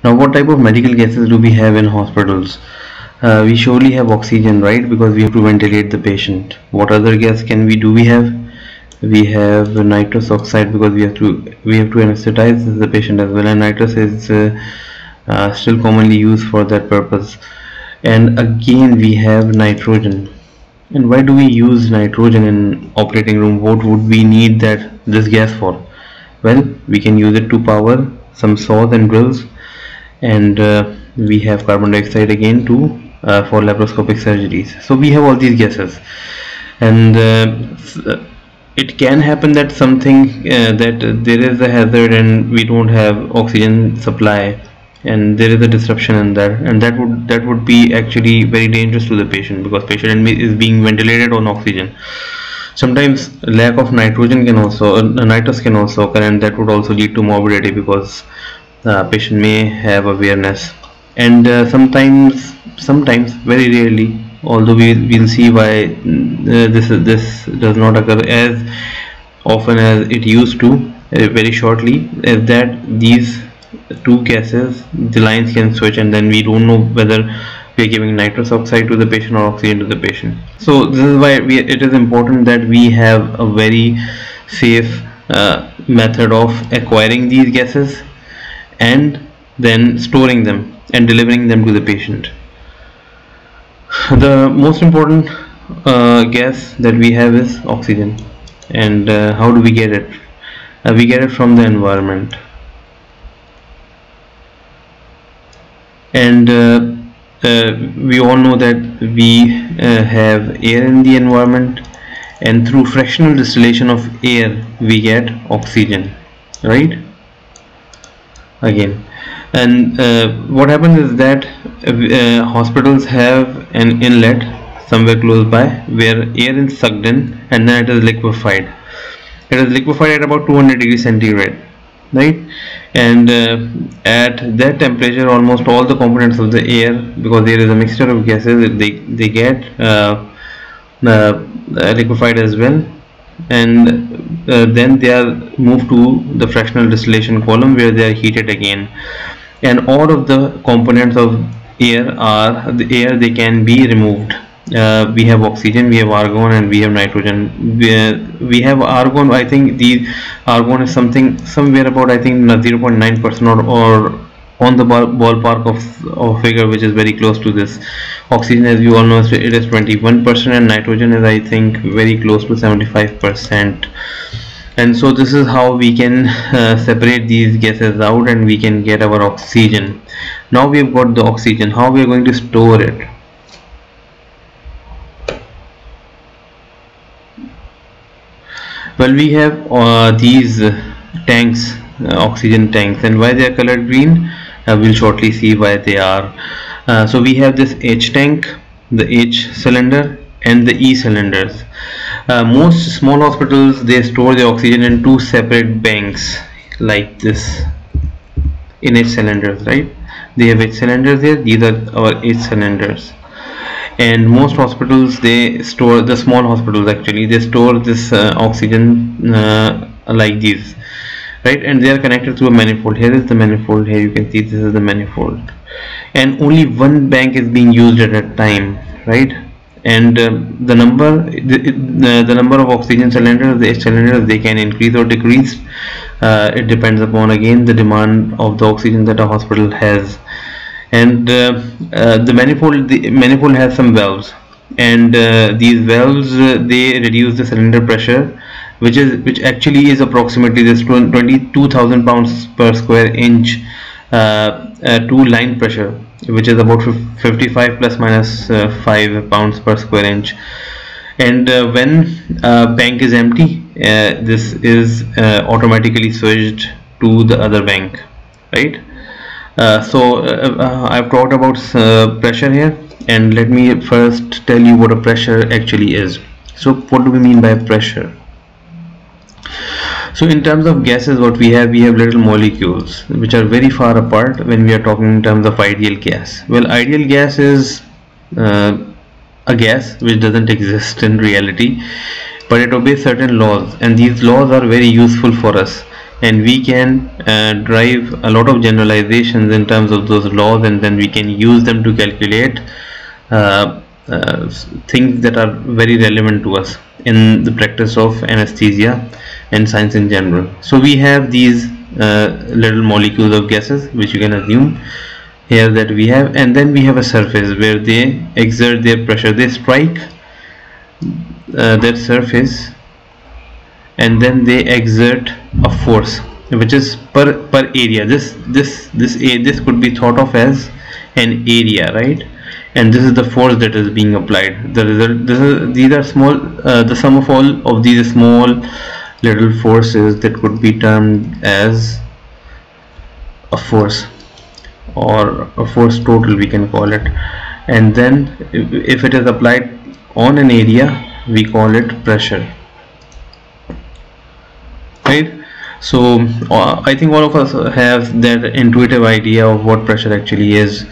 Now, what type of medical gases do we have in hospitals? We surely have oxygen, right? Because we have to ventilate the patient. What other gas can we do? We have nitrous oxide, because we have to anesthetize the patient as well, and nitrous is still commonly used for that purpose. And again, we have nitrogen. And why do we use nitrogen in operating room? What would we need this gas for? Well, we can use it to power some saws and drills, and we have carbon dioxide again for laparoscopic surgeries. So we have all these gases, and it can happen that that there is a hazard and we don't have oxygen supply, and there is a disruption in that, and that would be actually very dangerous to the patient, because patient is being ventilated on oxygen. Sometimes lack of nitrogen can also nitrous can also occur, and that would also lead to morbidity, because patient may have awareness. And sometimes, very rarely, although we'll see why this does not occur as often as it used to, very shortly, is that these two gases, the lines can switch, and then we don't know whether we are giving nitrous oxide to the patient or oxygen to the patient. So this is why it is important that we have a very safe method of acquiring these gases and then storing them and delivering them to the patient. The most important gas that we have is oxygen. And how do we get it? We get it from the environment. And we all know that we have air in the environment, and through fractional distillation of air we get oxygen, right? Again, and what happens is that hospitals have an inlet somewhere close by where air is sucked in, and then it is liquefied. It is liquefied at about 200 degrees centigrade, right? And at that temperature, almost all the components of the air, because there is a mixture of gases, they get liquefied as well, and then they are moved to the fractional distillation column, where they are heated again, and all of the components of air they can be removed. We have oxygen, we have argon, and we have nitrogen. We have argon. I think the argon is somewhere about, I think, 0.9% or on the ballpark of figure, which is very close to this. Oxygen, as you all know, it is 21%, and nitrogen is, I think, very close to 75%. And so this is how we can separate these gases out, and we can get our oxygen. Now we have got the oxygen. How we are going to store it? Well, we have these tanks, oxygen tanks, and why they are colored green, we'll shortly see why they are. So we have this H tank, the H cylinder, and the E cylinders. Most small hospitals, they store the oxygen in two separate banks like this in H cylinders, right? They have H cylinders here. These are our H cylinders. And most hospitals, they store, the small hospitals actually, they store this oxygen like these, right? And they are connected through a manifold. Here is the manifold. Here you can see this is the manifold, and only one bank is being used at a time, right? And the number of oxygen cylinders, the H cylinders, they can increase or decrease. It depends upon, again, the demand of the oxygen that a hospital has. And the manifold has some valves, and these valves they reduce the cylinder pressure, which actually is approximately this 22,000 pounds per square inch to line pressure, which is about 55 plus minus 5 pounds per square inch. And when bank is empty, this is automatically switched to the other bank, right? So I've talked about pressure here, and let me first tell you what a pressure actually is. So what do we mean by pressure? So in terms of gases, what we have little molecules which are very far apart when we are talking in terms of ideal gas. Well, ideal gas is a gas which doesn't exist in reality, but it obeys certain laws, and these laws are very useful for us. and we can derive a lot of generalizations in terms of those laws, and then we can use them to calculate things that are very relevant to us in the practice of anesthesia and science in general. So we have these little molecules of gases which you can assume here that we have, and then we have a surface where they exert their pressure. They strike that surface and then they exert a force which is per area. This could be thought of as an area, right? And this is the force that is being applied. The result, these are small, the sum of all of these small little forces that could be termed as a force, or a force total we can call it. And then if it is applied on an area, we call it pressure, right? So I think all of us have that intuitive idea of what pressure actually is.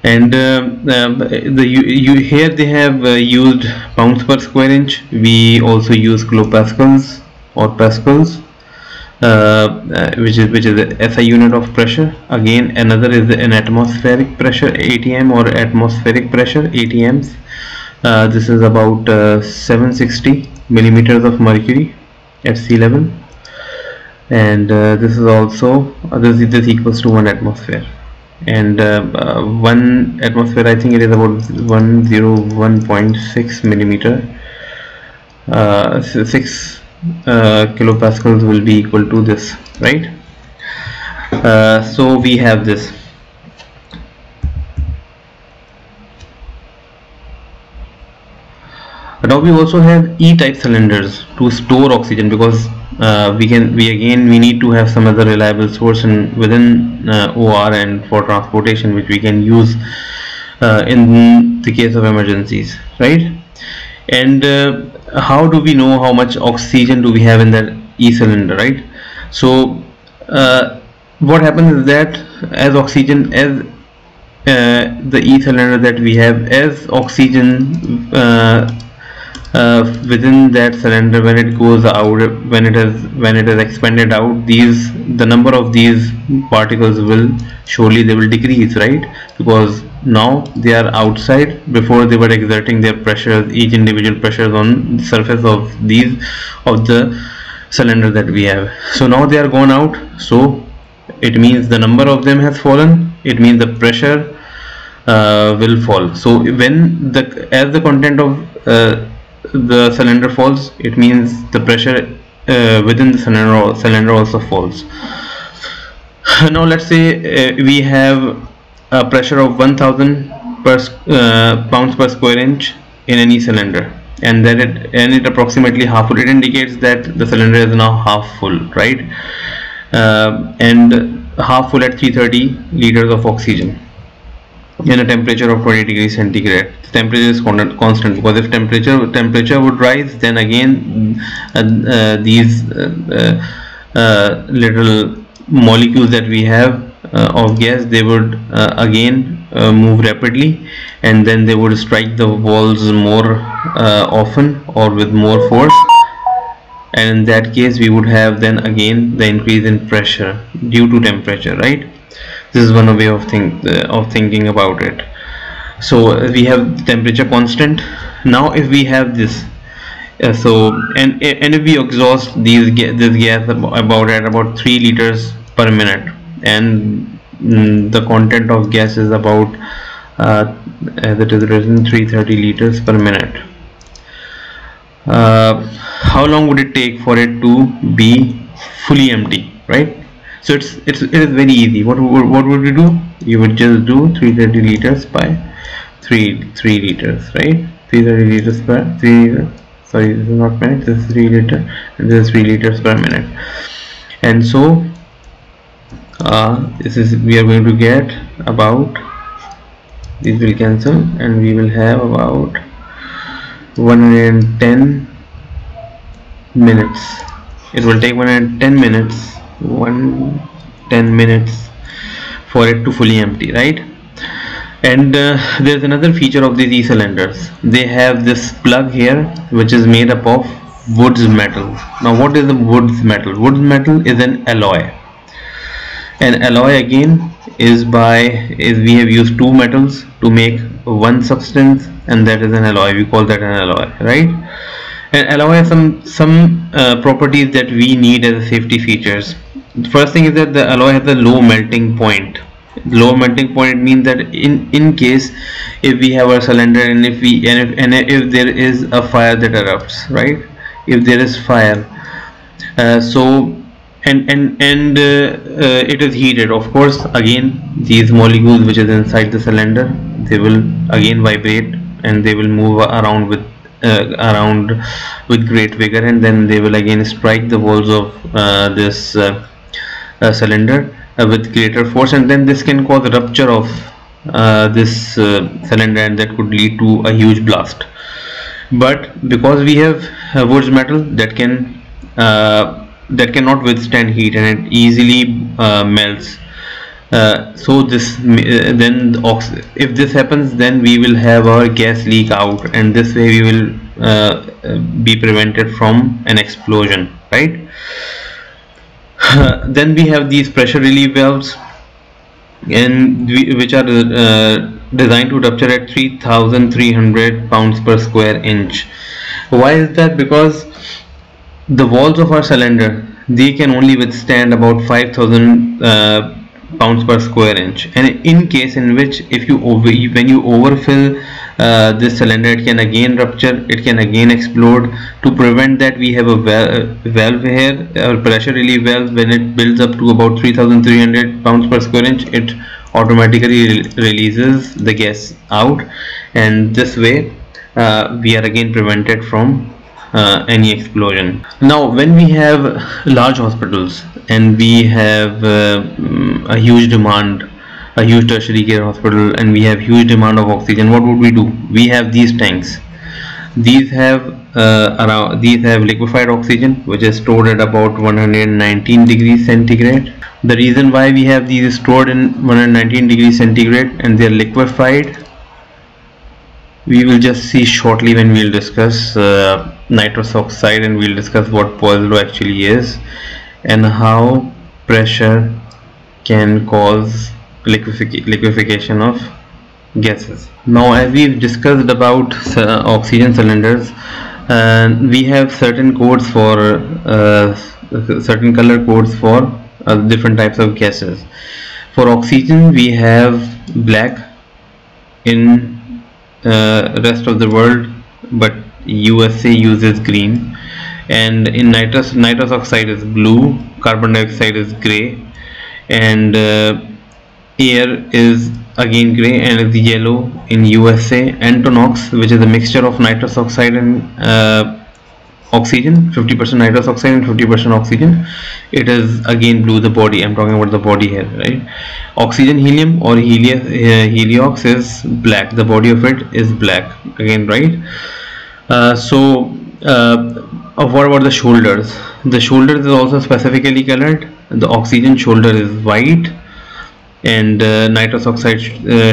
And here they have used pounds per square inch. We also use kilopascals or pascals, which is the SI unit of pressure. Again, another is an atmospheric pressure, ATM, or atmospheric pressure, ATMs. This is about 760 millimeters of mercury at sea level, and this is also this equals to 1 atmosphere. And 1 atmosphere, I think it is about 101.6 millimeter. 6 kilopascals will be equal to this, right? So we have this. Now we also have E-type cylinders to store oxygen, because we need to have some other reliable source within OR and for transportation, which we can use in the case of emergencies, right? And how do we know how much oxygen do we have in that E-cylinder, right? So what happens is that as oxygen, as the E-cylinder that we have, as oxygen within that cylinder, when it goes out, when it is expanded out, the number of these particles will decrease, right? Because now they are outside. Before they were exerting their pressures, each individual pressures on the surface of the cylinder that we have. So now they are gone out, so it means the number of them has fallen. It means the pressure will fall. So when as the content of the cylinder falls, it means the pressure within the cylinder also falls. Now let's say we have a pressure of 1000 pounds per square inch in any cylinder, and then it approximately half full. It indicates that the cylinder is now half full, right? And half full at 330 liters of oxygen in a temperature of 20 degrees centigrade. The temperature is constant, because if temperature would rise, then again these little molecules that we have of gas, they would again move rapidly, and then they would strike the walls more often or with more force, and in that case we would have then again the increase in pressure due to temperature, right? This is one way of thinking about it. So we have temperature constant. Now if we have this, and if we exhaust this gas about 3 liters per minute, and the content of gas is about as it is written 330 liters per minute, how long would it take for it to be fully empty, right? So it is very easy. What would we do? You would just do 330 liters by 3 liters, right? 330 liters per 3 liters. Sorry, this is not minute. This is 3 liter, and this is 3 liters per minute. And so we are going to get about, these will cancel, and we will have about 110 minutes. It will take 110 minutes for it to fully empty, right? And there's another feature of these E-cylinders. They have this plug here, which is made up of Woods metal. Now what is the Woods metal? Woods metal is an alloy. An alloy again is we have used two metals to make one substance, and that is an alloy. We call that an alloy, right? An alloy has some properties that we need as safety features. The first thing is that the alloy has a low melting point. Low melting point means that in case if we have a cylinder and if there is a fire that erupts, right? If there is fire, so it is heated, of course, again these molecules which is inside the cylinder, they will again vibrate and they will move around with great vigor, and then they will again strike the walls of this cylinder with greater force, and then this can cause rupture of this cylinder, and that could lead to a huge blast. But because we have Woods metal that cannot withstand heat and it easily melts, so this then if this happens, then we will have our gas leak out, and this way we will be prevented from an explosion, right? Then we have these pressure relief valves, and which are designed to rupture at 3,300 pounds per square inch. Why is that? Because the walls of our cylinder, they can only withstand about 5,000 pounds per square inch, and in case in which if you when you overfill this cylinder, it can again rupture, it can again explode. To prevent that, we have a valve here, a pressure relief valve. When it builds up to about 3,300 pounds per square inch, it automatically releases the gas out, and this way we are again prevented from any explosion. Now when we have large hospitals and we have a huge demand, a huge tertiary care hospital, and we have huge demand of oxygen, what would we do? We have these tanks. These have liquefied oxygen, which is stored at about 119 degrees centigrade. The reason why we have these stored in 119 degrees centigrade and they are liquefied, we will just see shortly when we will discuss nitrous oxide, and we will discuss what Poisson actually is and how pressure can cause liquefaction of gases. Now, as we've discussed about oxygen cylinders, we have certain codes for certain color codes for different types of gases. For oxygen, we have black in rest of the world, but USA uses green, and in nitrous oxide is blue, carbon dioxide is gray, and air is again gray and is yellow in USA. Antonox, which is a mixture of nitrous oxide and oxygen, 50% nitrous oxide and 50% oxygen, it is again blue. The body, I'm talking about the body here, right? Oxygen helium or heliox is black, the body of it is black again, right? What about the shoulders? The shoulders is also specifically colored. The oxygen shoulder is white, and nitrous oxide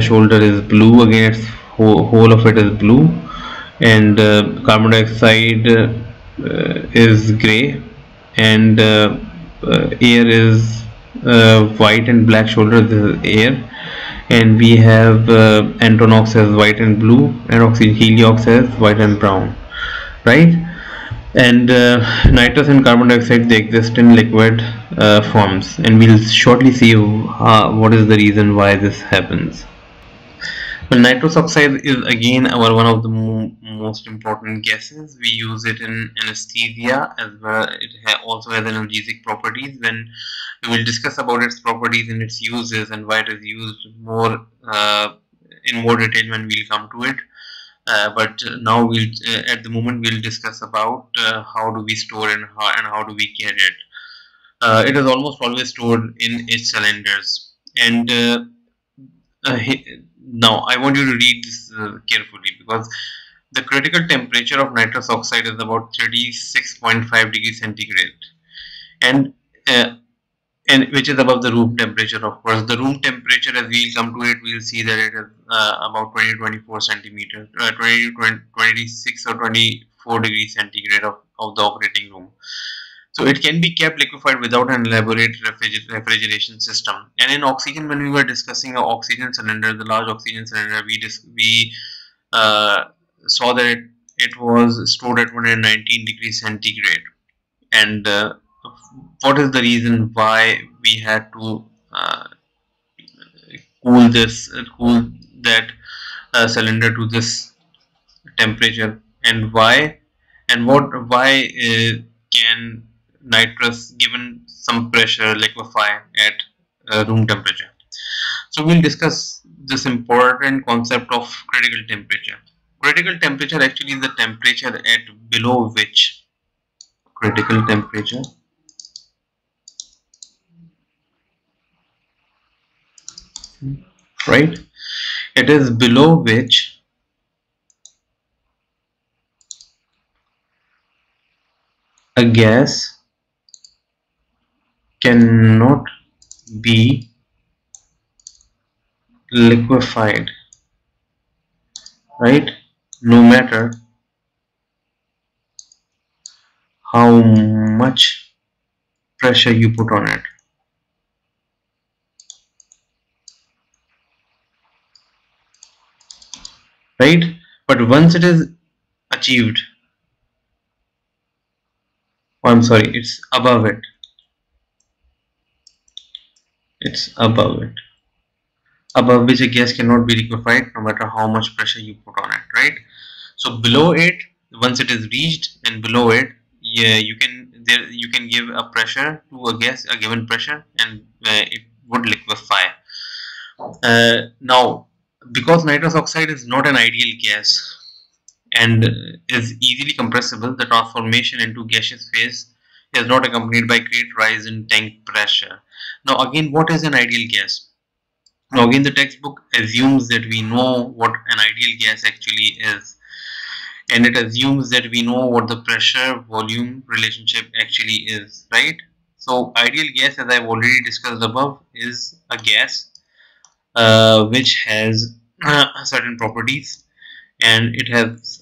shoulder is blue, again its whole of it is blue, and carbon dioxide is gray, and air is white, and black shoulder is air, and we have Antonox as white and blue, and oxygen heliox as white and brown, right? And nitrous and carbon dioxide, they exist in liquid forms, and we'll shortly see what is the reason why this happens. Well, nitrous oxide is again one of the most important gases. We use it in anesthesia as well. It also has analgesic properties. When we will discuss about its properties and its uses and why it is used more in more detail when we'll come to it. But now we'll at the moment we'll discuss about how do we store and how do we carry it. It is almost always stored in its cylinders, and now I want you to read this carefully, because the critical temperature of nitrous oxide is about 36.5 degrees centigrade, and which is above the room temperature. Of course, the room temperature, as we'll come to it, we'll see that it is about 20 to 24 centimeters, 26 or 24 4 degrees centigrade of the operating room. So it can be kept liquefied without an elaborate refrigeration system. And in oxygen, when we were discussing an oxygen cylinder, the large oxygen cylinder, we saw that it was stored at 119 degrees centigrade. And what is the reason why we had to cool that cylinder to this temperature, and why can nitrous given some pressure liquefy at room temperature? So we'll discuss this important concept of critical temperature. Critical temperature actually is the temperature at below which critical temperature right, it is below which a gas cannot be liquefied, right, no matter how much pressure you put on it, right? But once it is achieved, I'm sorry, it's above it, above which a gas cannot be liquefied no matter how much pressure you put on it, right? So below it, once it is reached, and below it, yeah, you can give a pressure to a gas, a given pressure, and it would liquefy. Now, because nitrous oxide is not an ideal gas and is easily compressible, the transformation into gaseous phase is not accompanied by great rise in tank pressure. Now again, what is an ideal gas? Now again, the textbook assumes that we know what an ideal gas actually is, and it assumes that we know what the pressure volume relationship actually is, right? So ideal gas, as I've already discussed above, is a gas which has certain properties, and it has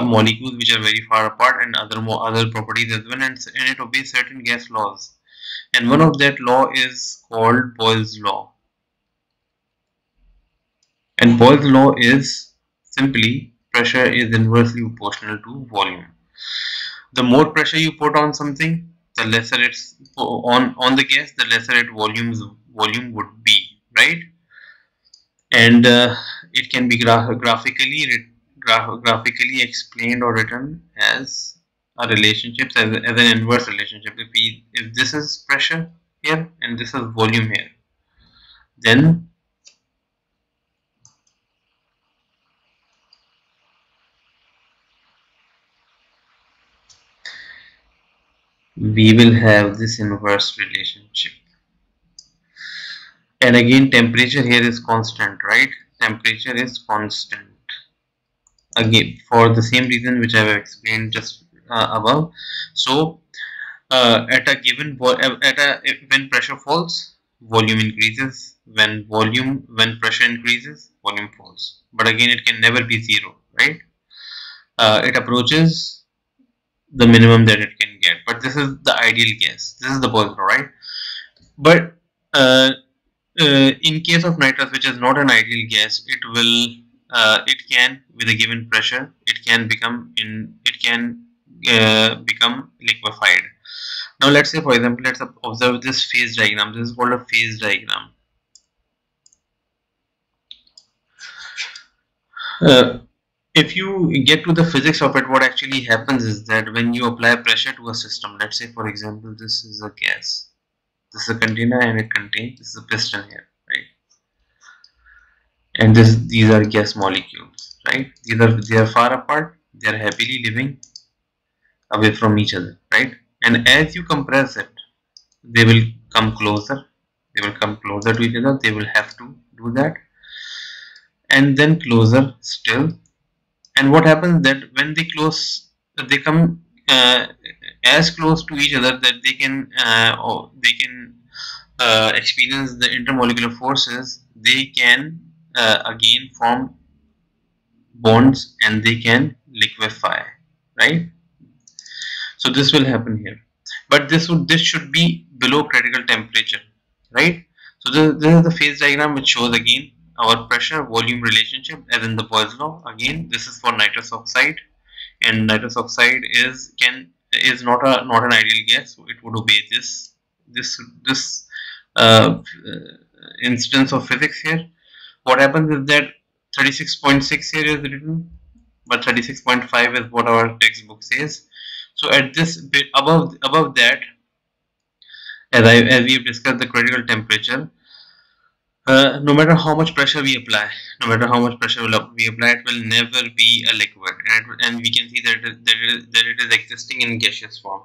molecules which are very far apart, and other properties as well, and it obeys certain gas laws, and one of that law is called Boyle's law. And Boyle's law is simply pressure is inversely proportional to volume. The more pressure you put on something, the lesser it's on the gas, the lesser its volume would be, right? And it can be graphically explained or written as a relationship, as an inverse relationship. If this is pressure here and this is volume here, then we will have this inverse relationship. And again, temperature here is constant, right? Temperature is constant, again for the same reason which I have explained just above. So at a given when pressure falls, volume increases. When pressure increases, volume falls. But again, it can never be zero, right? It approaches the minimum that it can get. But this is the ideal case. This is the Boyle's law, right? But in case of nitrous, which is not an ideal gas, it can, with a given pressure, it can become liquefied. Now let's say, for example, let's observe this phase diagram. This is called a phase diagram. If you get to the physics of it, what actually happens is that when you apply pressure to a system, let's say for example this is a gas, this is a container, and this is a piston here, right? And these are gas molecules, right? They are far apart, they are happily living away from each other, right? And as you compress it, they will come closer to each other. They will have to do that, and then closer still. And what happens that when they come as close to each other that they can experience the intermolecular forces. They can again form bonds, and they can liquefy, right? So this will happen here, but this should be below critical temperature, right? So this is the phase diagram which shows again our pressure volume relationship as in the Boyle's law. Again, this is for nitrous oxide, and nitrous oxide is not an ideal gas, so it would obey this uh, instance of physics here. What happens is that 36.6 here is written, but 36.5 is what our textbook says. So at this bit above that, as we have discussed the critical temperature, no matter how much pressure we apply, no matter how much pressure we apply, it will never be a liquid, and we can see that it is existing in gaseous form.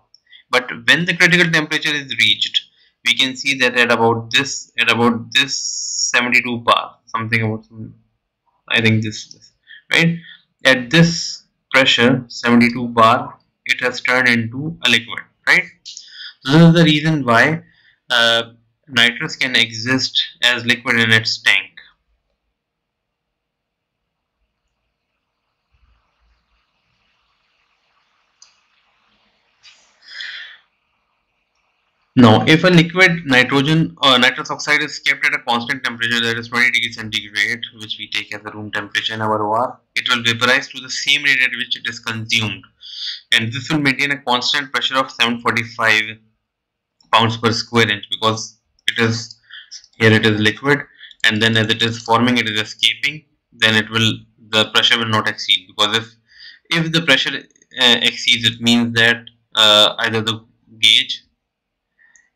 But when the critical temperature is reached, we can see that at about this 72 bar, something about I think this right, at this pressure 72 bar, it has turned into a liquid, right? So this is the reason why nitrous can exist as liquid in its tank. Now, if a liquid nitrogen or nitrous oxide is kept at a constant temperature, that is 20 degrees centigrade, which we take as a room temperature in our OR, it will vaporize to the same rate at which it is consumed, and this will maintain a constant pressure of 745 pounds per square inch, because it is here it is liquid, and then as it is forming, it is escaping, then the pressure will not exceed, because if the pressure exceeds, it means that either the gauge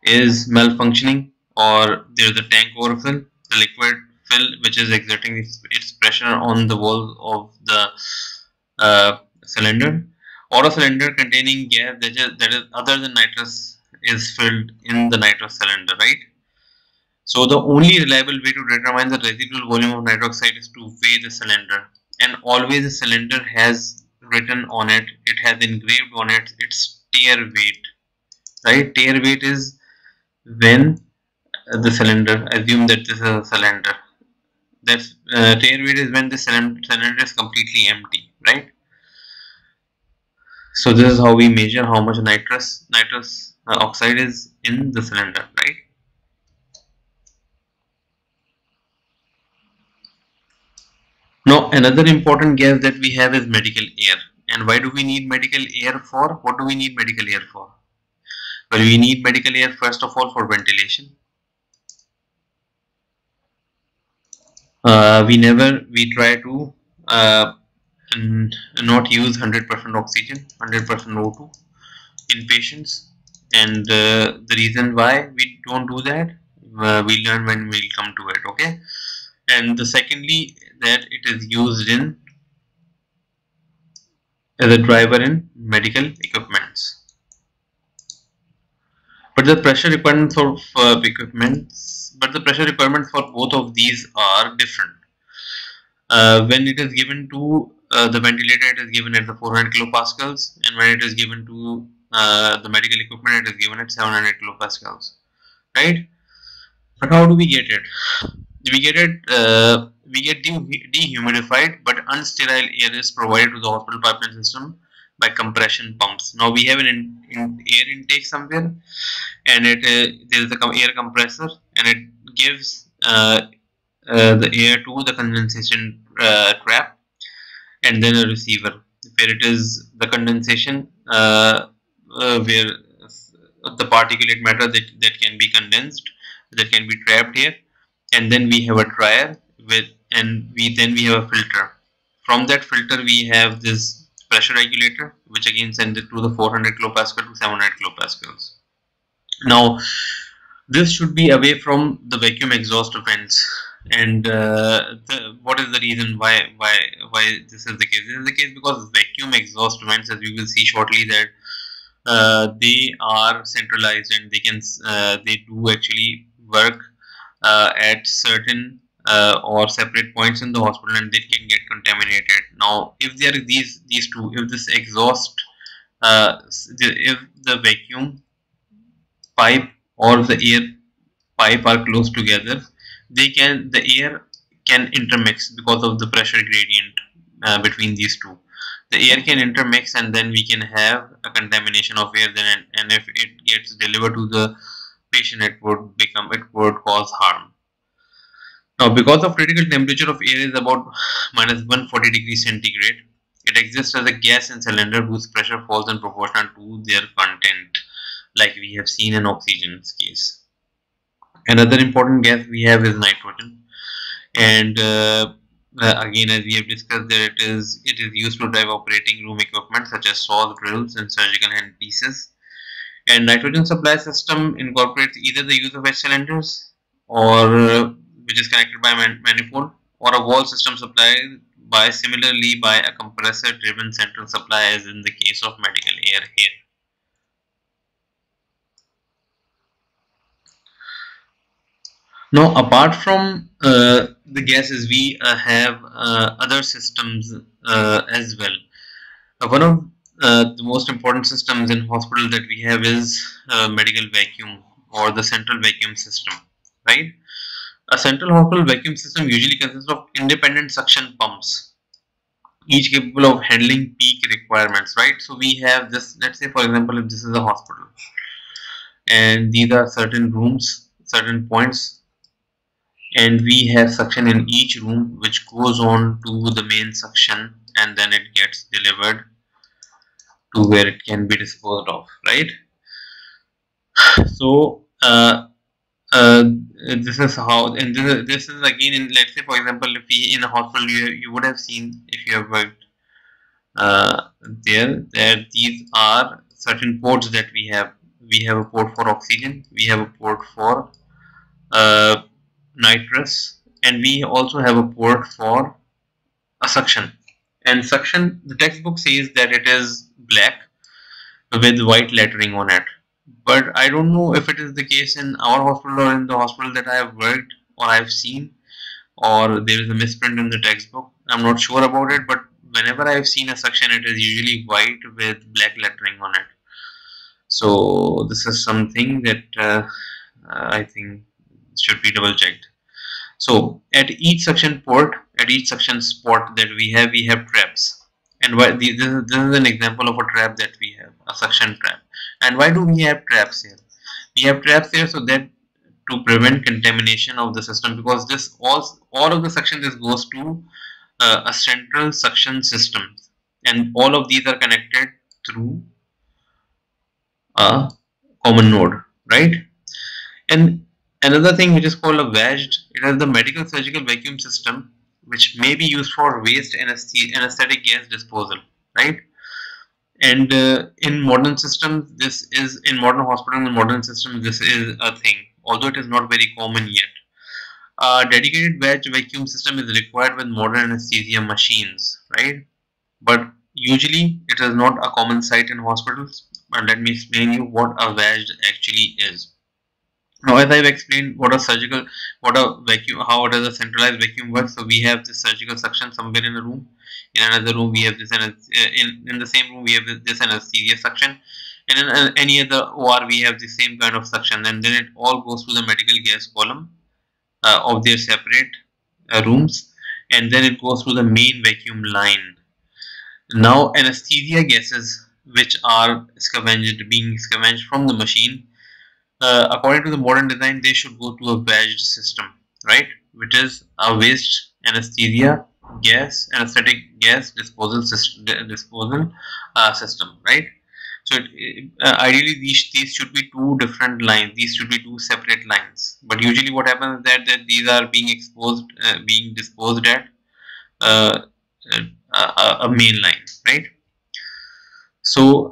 is malfunctioning or there is a tank overfill, the liquid fill which is exerting its pressure on the wall of the cylinder, or a cylinder containing gas that is other than nitrous is filled in the nitrous cylinder, right? So the only reliable way to determine the residual volume of nitrous oxide is to weigh the cylinder, and always the cylinder has written on it, it has engraved on it its tear weight, right? Tear weight is when the cylinder, assume that this is a cylinder, that's tear weight is when the cylinder is completely empty, right? So this is how we measure how much nitrous oxide is in the cylinder, right? Now another important gas that we have is medical air. And why do we need medical air for? What do we need medical air for? Well, we need medical air first of all for ventilation. We try to not use 100% oxygen, 100% O2 in patients, and the reason why we don't do that, we learn when we'll come to it, okay? And the secondly, that it is used in as a driver in medical equipments. But the pressure requirements for the pressure requirements for both of these are different. When it is given to the ventilator, it is given at the 400 kilopascals, and when it is given to the medical equipment, it is given at 700 kilopascals, right? But how do we get it? We get dehumidified, but unsterile air is provided to the hospital pipeline system by compression pumps. Now we have an air intake somewhere, and there is a air compressor, and it gives the air to the condensation trap, and then a receiver where it is the condensation where the particulate matter that can be condensed, that can be trapped here, and then we have a dryer then we have a filter. From that filter we have this pressure regulator, which again sends it to the 400 kilopascal to 700 kilopascals. Now this should be away from the vacuum exhaust vents, and what is the reason why this is the case? This is the case because vacuum exhaust vents, as we will see shortly, that they are centralized, and they do actually work at certain or separate points in the hospital, and they can get contaminated. Now if there are these two, if this exhaust if the vacuum pipe or the air pipe are close together, the air can intermix because of the pressure gradient between these two. The air can intermix, and then we can have a contamination of air. Then, and if it gets delivered to the patient, it would cause harm. Now, because of critical temperature of air is about minus 140 degrees centigrade, it exists as a gas in cylinder whose pressure falls in proportion to their content, like we have seen in oxygen's case. Another important gas we have is nitrogen, and again, as we have discussed, there it is used to drive operating room equipment such as saws, drills, and surgical handpieces. And nitrogen supply system incorporates either the use of H cylinders, or which is connected by manifold, or a wall system supplied by similarly by a compressor driven central supply, as in the case of medical air here. Now, apart from the gases, we have other systems as well. One of the most important systems in hospital that we have is medical vacuum, or the central vacuum system, right? A central hospital vacuum system usually consists of independent suction pumps, each capable of handling peak requirements, right? So we have this, let's say for example, if this is a hospital and these are certain rooms, certain points, and we have suction in each room which goes on to the main suction, and then it gets delivered to where it can be disposed of, right? So this is how, and this is again in, let's say for example, if we in a hospital, you would have seen, if you have worked that these are certain ports that we have. We have a port for oxygen, we have a port for nitrous, and we also have a port for a suction. And suction, the textbook says that it is black with white lettering on it, but I don't know if it is the case in our hospital or in the hospital that I have worked or I've seen, or there is a misprint in the textbook. I'm not sure about it, but whenever I've seen a suction, it is usually white with black lettering on it. So this is something that I think should be double checked. So at each suction port, at each suction spot that we have traps. And why this is an example of a trap that we have, a suction trap. And why do we have traps here? We have traps here so that to prevent contamination of the system, because this all of the suction, this goes to a central suction system, and all of these are connected through a common node, right? And another thing which is called a VAGD, it is the medical surgical vacuum system, which may be used for waste anesthetic gas disposal, right? And in modern systems, this is in modern hospitals and modern systems, this is a thing, although it is not very common yet. A dedicated VAGD vacuum system is required with modern anesthesia machines, right? But usually it is not a common sight in hospitals. But let me explain you what a VAGD actually is. Now, as I've explained what a vacuum, how does a centralized vacuum work. So we have this surgical suction somewhere in a room. In another room, we have this, in the same room, we have this anesthesia suction. And in any other OR, we have the same kind of suction. And then it all goes to the medical gas column of their separate rooms. And then it goes to the main vacuum line. Now, anesthesia gases, which are being scavenged from the machine, according to the modern design, they should go to a VAGD system, right? Which is a waste anesthesia anesthetic gas disposal system, right? So ideally, these should be two different lines. These should be two separate lines. But usually, what happens is that these are being disposed at a main line, right? So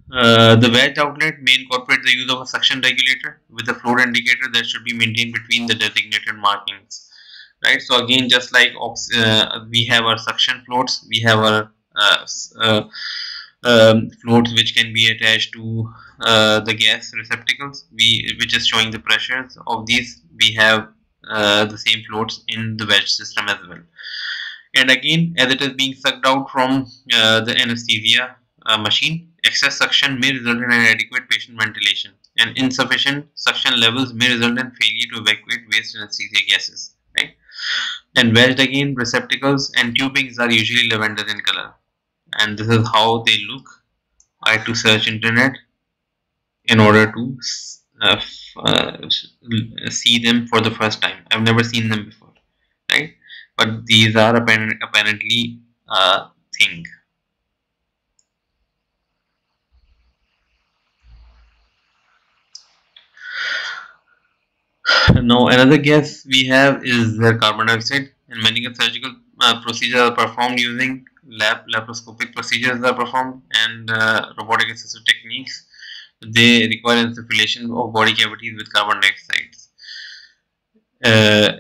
the VAGD outlet may incorporate the use of a suction regulator with a flow indicator that should be maintained between the designated markings, right? So again, just like we have our suction floats, we have our floats which can be attached to the gas receptacles, which is showing the pressures of these. We have the same floats in the VAGD system as well. And again, as it is being sucked out from the anesthesia machine, excess suction may result in inadequate patient ventilation, and insufficient suction levels may result in failure to evacuate waste anesthesia gases, right? And wedged again receptacles and tubings are usually lavender in color, and this is how they look. I had to search internet in order to see them for the first time. I've never seen them before, right? But these are apparently a thing. Now another gas we have is the carbon dioxide, and many surgical procedures are performed using laparoscopic procedures are performed and robotic assisted techniques. They require insufflation of body cavities with carbon dioxide.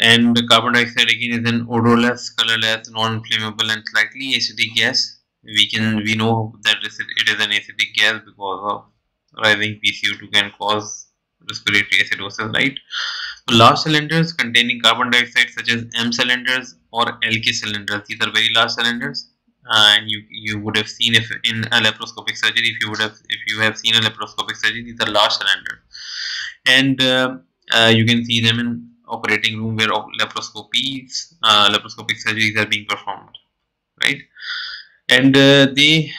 And carbon dioxide again is an odorless, colorless, non-flammable, and slightly acidic gas. We know that it is an acidic gas because of rising PCO2 can cause respiratory acidosis, right? So large cylinders containing carbon dioxide, such as M cylinders or LK cylinders, these are very large cylinders. And you would have seen, if in a laparoscopic surgery, if you have seen a laparoscopic surgery, these are large cylinders, and you can see them in operating room where laparoscopic surgeries are being performed, right? And the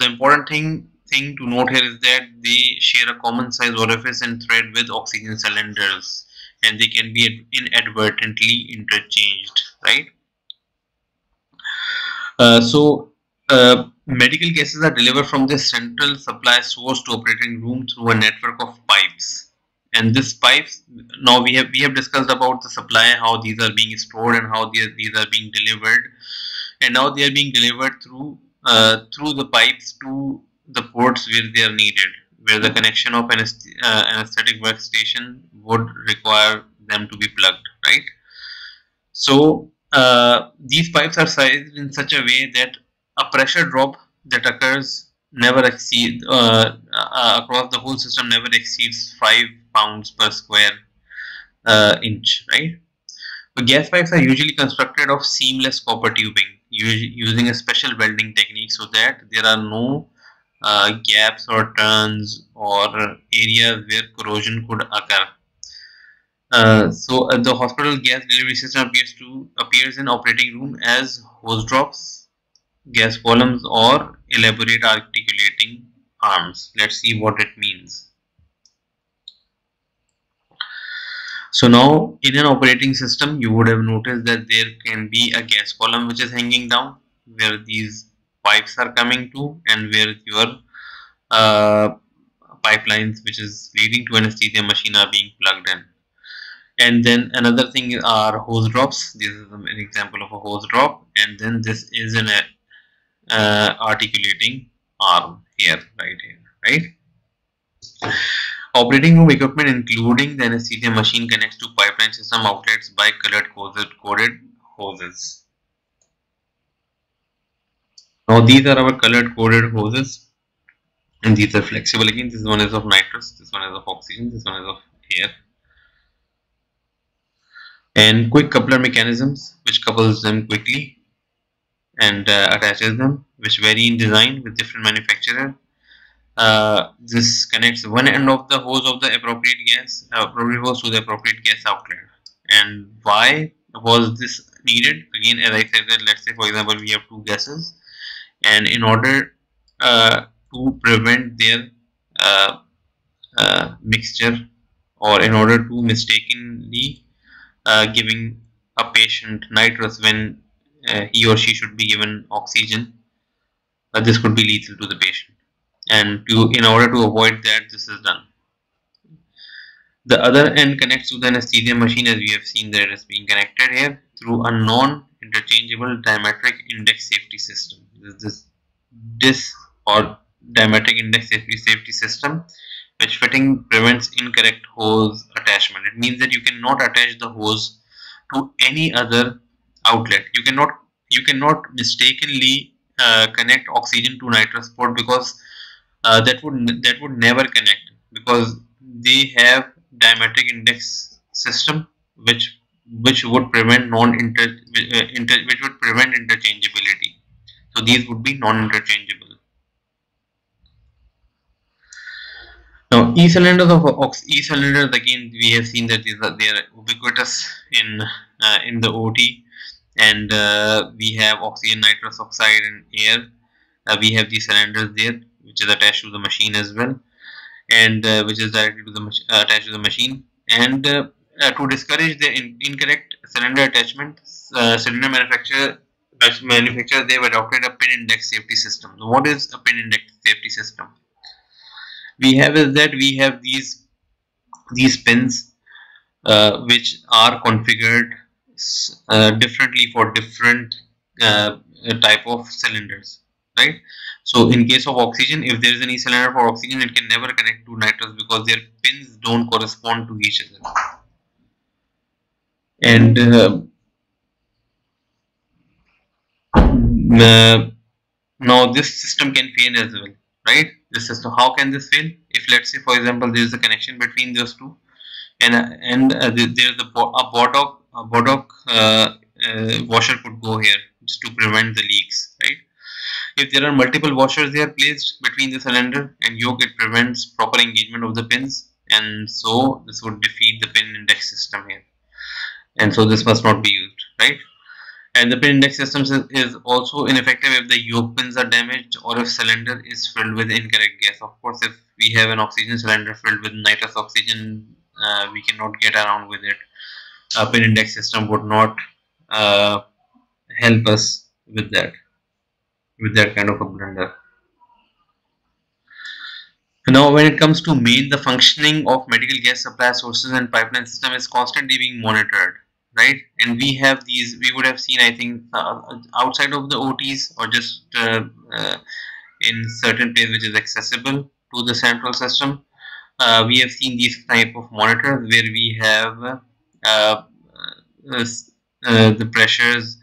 important thing to note here is that they share a common size orifice and thread with oxygen cylinders, and they can be inadvertently interchanged, right? Medical gases are delivered from the central supply source to operating room through a network of pipes. And these pipes, now we have discussed about the supply, how these are being stored and how these are being delivered, and now they are being delivered through the pipes to the ports where they are needed, where the connection of anesthetic workstation would require them to be plugged, right? So these pipes are sized in such a way that a pressure drop that occurs never exceed across the whole system never exceeds 5 pounds per square inch, right? So gas pipes are usually constructed of seamless copper tubing using a special welding technique, so that there are no gaps or turns or areas where corrosion could occur. The hospital gas delivery system appears in operating room as hose drops, gas columns, or elaborate articulating arms. Let's see what it means. So now in an operating system, you would have noticed that there can be a gas column which is hanging down, where these pipes are coming to, and where your pipelines which is leading to anesthesia machine are being plugged in. And then another thing are hose drops. This is an example of a hose drop, and then this is an articulating arm here, right? Operating room equipment, including the anesthesia machine, connects to pipeline system outlets by coded hoses. Now these are our colored coded hoses, and these are flexible again. This one is of nitrous, this one is of oxygen, this one is of air. And quick coupler mechanisms, which couples them quickly and attaches them, which vary in design with different manufacturer. This connects one end of the hose of the appropriate hose to the appropriate gas outlet. And why was this needed? Again, as I said, that let's say for example we have two gases, and in order to prevent their mixture, or in order to mistakenly giving a patient nitrous when he or she should be given oxygen, this could be lethal to the patient, and in order to avoid that, this is done. The other end connects to the anesthesia machine, as we have seen that it is being connected here through a non-interchangeable diametric index safety system. This or diametric index safety system, which fitting prevents incorrect hose attachment. It means that you cannot attach the hose to any other outlet. You cannot mistakenly connect oxygen to nitrous port, because that would never connect, because they have diametric index system which would prevent which would prevent interchangeability. So these would be non-interchangeable. Now E cylinders again, we have seen that they are ubiquitous in in the OT, and we have oxygen, nitrous oxide, and air. We have these cylinders there, which is attached to the machine as well, and which is directly to the attached to the machine. And to discourage the incorrect cylinder attachment, cylinder manufacturer they have adopted a pin index safety system. So what is a pin index safety system? We have is that we have these pins which are configured differently for different type of cylinders, right? So in case of oxygen, if there is any cylinder for oxygen, it can never connect to nitrous because their pins don't correspond to each other. And now this system can fail as well, right? This system, how can this fail? If let's say for example there is a connection between those two, and there is a Bodoc washer could go here just to prevent the leaks, right? If there are multiple washers they are placed between the cylinder and yoke, it prevents proper engagement of the pins, and so this would defeat the pin index system here, and so this must not be used, right? And the pin index system is also ineffective if the yoke pins are damaged or if cylinder is filled with incorrect gas. Of course, if we have an oxygen cylinder filled with nitrous oxygen, we cannot get around with it. A pin index system would not help us with that kind of a blunder. Now, when it comes to main, the functioning of medical gas supply sources and pipeline system is constantly being monitored, right? And we have these, we would have seen, I think, outside of the OTs or just in certain place which is accessible to the central system. We have seen these type of monitors where we have the pressures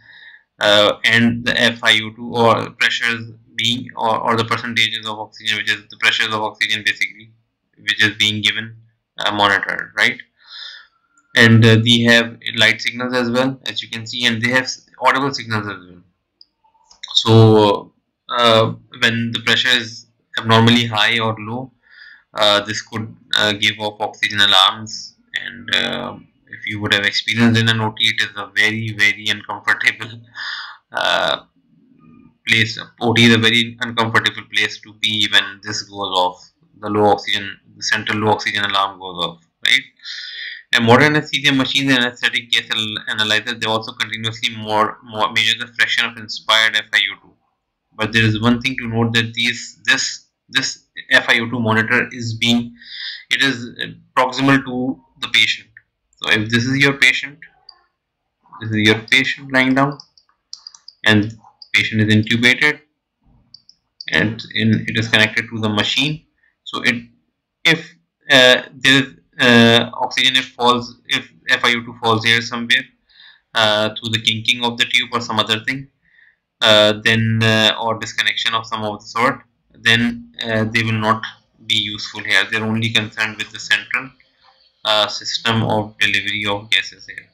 and the FiO2 or pressures being or the percentages of oxygen, which is the pressures of oxygen basically, which is being given monitored, right? And they have light signals as well, as you can see, and they have audible signals as well. So when the pressure is abnormally high or low, this could give off oxygen alarms, and if you would have experienced in an OT, it is a very uncomfortable place. OT is a very uncomfortable place to be when this goes off. The central low oxygen alarm goes off, right? And modern anesthesia machines and anesthetic gas analyzers, they also continuously measure the fraction of inspired FiO2. But there is one thing to note that this FiO2 monitor is proximal to the patient. So if this is your patient lying down, and patient is intubated, and it is connected to the machine. So if there is oxygen, if FiO2 falls here somewhere through the kinking of the tube or some other thing, then or disconnection of some of the sort, then they will not be useful here. They're only concerned with the central system of delivery of gases here.